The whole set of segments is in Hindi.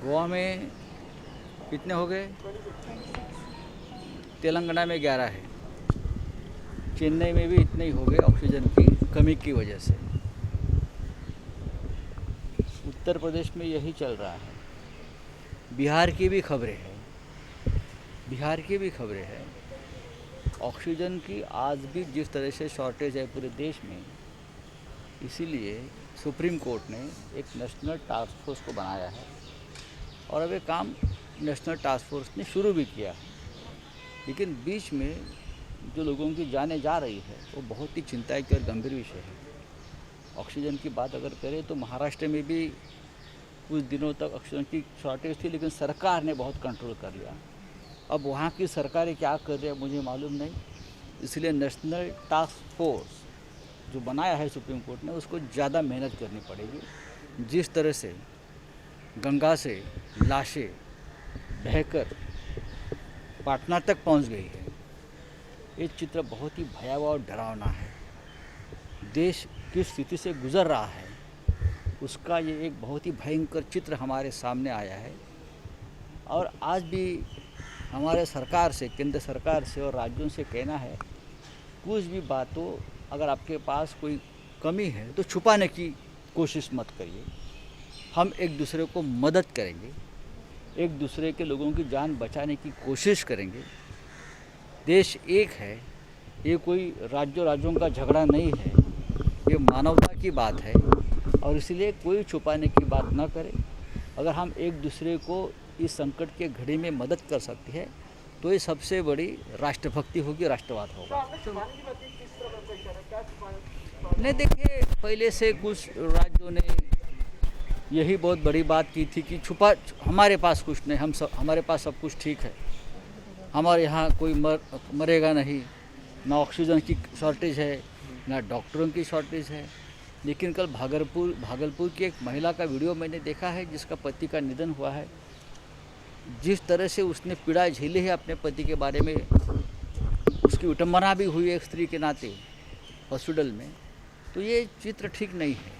गोवा में कितने हो गए? तेलंगाना में 11 है। चेन्नई में भी इतने ही हो गए ऑक्सीजन की कमी की वजह से। उत्तर प्रदेश में यही चल रहा है। बिहार की भी खबरें हैं। ऑक्सीजन की आज भी जिस तरह से शॉर्टेज है पूरे देश में, इसीलिए सुप्रीम कोर्ट ने एक नेशनल टास्क फोर्स को बनाया है और अब ये काम नेशनल टास्क फोर्स ने शुरू भी किया है। लेकिन बीच में जो लोगों की जानें जा रही है वो बहुत ही चिंता की और गंभीर विषय है। ऑक्सीजन की बात अगर करें तो महाराष्ट्र में भी कुछ दिनों तक ऑक्सीजन की शॉर्टेज थी, लेकिन सरकार ने बहुत कंट्रोल कर लिया। अब वहाँ की सरकारें क्या कर रही है मुझे मालूम नहीं, इसलिए नेशनल टास्क फोर्स जो बनाया है सुप्रीम कोर्ट ने, उसको ज़्यादा मेहनत करनी पड़ेगी। जिस तरह से गंगा से लाशें बहकर पाटना तक पहुंच गई है, ये चित्र बहुत ही भयावह और डरावना है। देश किस स्थिति से गुजर रहा है उसका ये एक बहुत ही भयंकर चित्र हमारे सामने आया है। और आज भी हमारे सरकार से, केंद्र सरकार से और राज्यों से कहना है, कुछ भी बातों अगर आपके पास कोई कमी है तो छुपाने की कोशिश मत करिए। हम एक दूसरे को मदद करेंगे, एक दूसरे के लोगों की जान बचाने की कोशिश करेंगे। देश एक है, ये कोई राज्यों का झगड़ा नहीं है, ये मानवता की बात है और इसलिए कोई छुपाने की बात ना करें। अगर हम एक दूसरे को इस संकट के घड़ी में मदद कर सकते हैं तो ये सबसे बड़ी राष्ट्रभक्ति होगी, राष्ट्रवाद होगा। नहीं, देखिए, पहले से कुछ राज्यों ने यही बहुत बड़ी बात की थी कि हमारे पास कुछ नहीं, हमारे पास सब कुछ ठीक है, हमारे यहाँ कोई मरेगा नहीं, ना ऑक्सीजन की शॉर्टेज है, ना डॉक्टरों की शॉर्टेज है। लेकिन कल भागलपुर की एक महिला का वीडियो मैंने देखा है जिसका पति का निधन हुआ है। जिस तरह से उसने पीड़ा झेली है अपने पति के बारे में, उसकी विटंबना भी हुई एक स्त्री के नाते हॉस्पिटल में, तो ये चित्र ठीक नहीं है।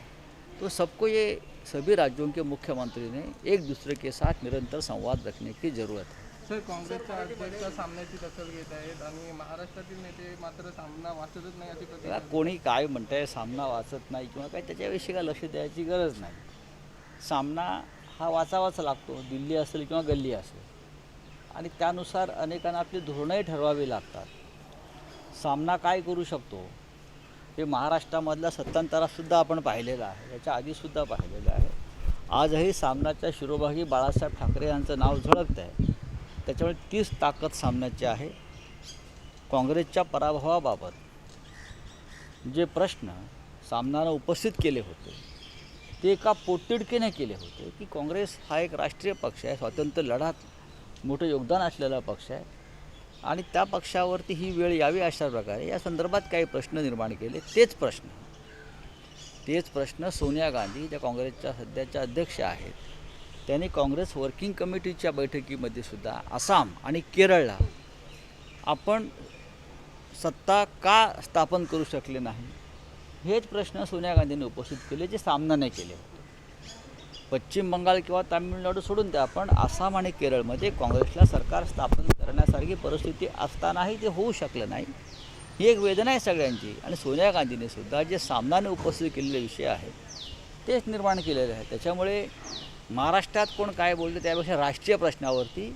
तो सबको, ये सभी राज्यों के मुख्यमंत्री ने एक दूसरे के साथ निरंतर संवाद रखने की जरूरत है। सर, काँग्रेसच्या अध्यक्ष सामन्याची दखल घेत आहेत आणि महाराष्ट्रातील नेते मात्र सामना वाचतच नाही अशी प्रतिक्रिया. कोणी काय म्हणतंय सामना वाचत नाही किंवा काय, त्याच्याविषयी काय लक्ष द्यायची गरज नाही. सामना हा वाचावाच लागतो, दिल्ली असेल किंवा गल्ली असेल, आणि त्यानुसार अनेकांना आपली धोरणंही ठरवावी लागतात. सामना काय करू शकतो हे महाराष्ट्रामधल्या सत्तांतरासुद्धा आपण पाहिलेलं आहे, याच्या आधीसुद्धा पाहिलेलं आहे. आजही सामनाच्या शिरोभागी बाळासाहेब ठाकरे यांचं नाव झळकतं आहे. त्याच्यामुळे तीच ताकद सामन्याची आहे. काँग्रेसच्या पराभवाबाबत जे प्रश्न सामनानं उपस्थित केले होते ते एका पोटतिडकीने केले होते की काँग्रेस हा एक राष्ट्रीय पक्ष आहे, स्वातंत्र्य लढ्यात मोठं योगदान असलेला पक्ष आहे आणि त्या पक्षावरती ही वेळ यावी अशा प्रकारे या संदर्भात काही प्रश्न निर्माण केले. तेच प्रश्न सोनिया गांधी, ज्या काँग्रेसच्या सध्याच्या अध्यक्ष आहेत, त्यांनी काँग्रेस वर्किंग कमिटीच्या बैठकीमध्ये सुद्धा आसाम आणि केरळला आपण सत्ता का स्थापन करू शकले नाही, हेच प्रश्न सोनिया गांधींनी उपस्थित केले, जे सामनाने केले होते. पश्चिम बंगाल किंवा तामिळनाडू सोडून द्या, पण आसाम आणि केरळमध्ये काँग्रेसला सरकार स्थापन करण्यासारखी परिस्थिती असतानाही ते होऊ शकलं नाही. ही एक वेदना आहे सगळ्यांची. आणि सोनिया गांधीने सुद्धा जे सामनाने उपस्थित केलेले विषय आहेत तेच निर्माण केलेले आहेत. त्याच्यामुळे महाराष्ट्रात कोण काय बोलते त्यापेक्षा राष्ट्रीय प्रश्नावरती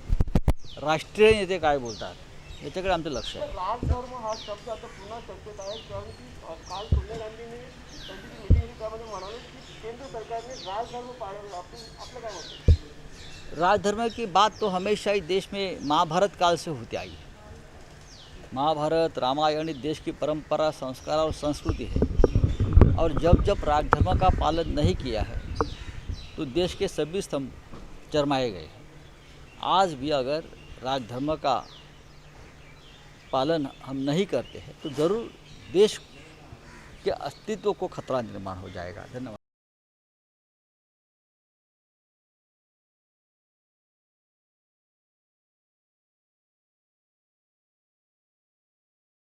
राष्ट्रीय नेते काय बोलतात याच्याकडे आमचं लक्ष आहे. राजधर्म हा शब्द आता पुन्हा चर्चेत आहे, कारण की काल सोनिया गांधींनी त्यांची मीटिंग होती त्यामध्ये म्हणाले की केंद्र सरकारने राजधर्म पाळला. आपलं काय म्हणतं? राजधर्म की बात तो हमेशा ही देश में महाभारत काल से होती आई है. महाभारत, रामायण देश की परंपरा, संस्कार और संस्कृति है. और जब राजधर्म का पालन नहीं किया है तो देश के सभी स्तंभ चरमाए गए हैं. आज भी अगर राजधर्म का पालन हम नहीं करते हैं तो ज़रूर देश के अस्तित्व को खतरा निर्माण हो जाएगा. धन्यवाद.